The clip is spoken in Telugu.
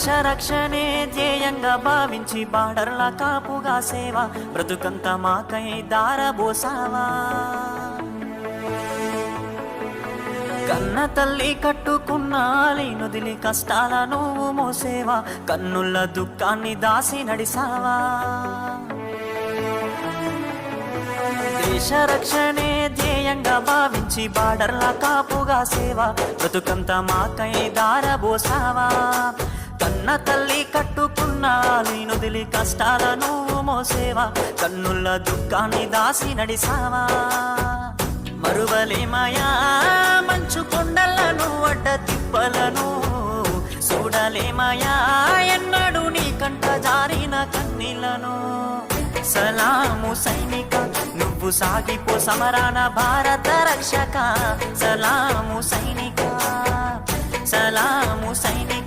దేశ రక్షణే ధ్యేయంగా భావించి బార్డర్ల కాపుగా సేవ బ్రతుకంత మాకై దారబోసావా. కన్న తల్లి కట్టుకున్న ఆలినుదిలి కష్టాల నువ్వు మోసేవా, కన్నుల దుఃఖాన్ని దాసి నడిసావా. దేశ రక్షణే ధ్యేయంగా భావించి బార్డర్ల కాపుగా సేవ బ్రతుకంత మాకై దారబోసావా. కన్న తల్లి కట్టుకున్న ఆలినుదిలి కష్టాల నువ్వు మోసేవా, కన్నుల దుఃఖాన్ని దాసి నడిసావా. మరువలేమయా మంచు కొండలను అడ్డ తిప్పలను, చూడలేమయా ఎన్నడు నీ కంట జారిన కన్నీళ్లను. సలాము సైనిక నువ్వు సాగిపో సమరాన భారత రక్షక. సలాము సైనిక, సలాము సైనిక.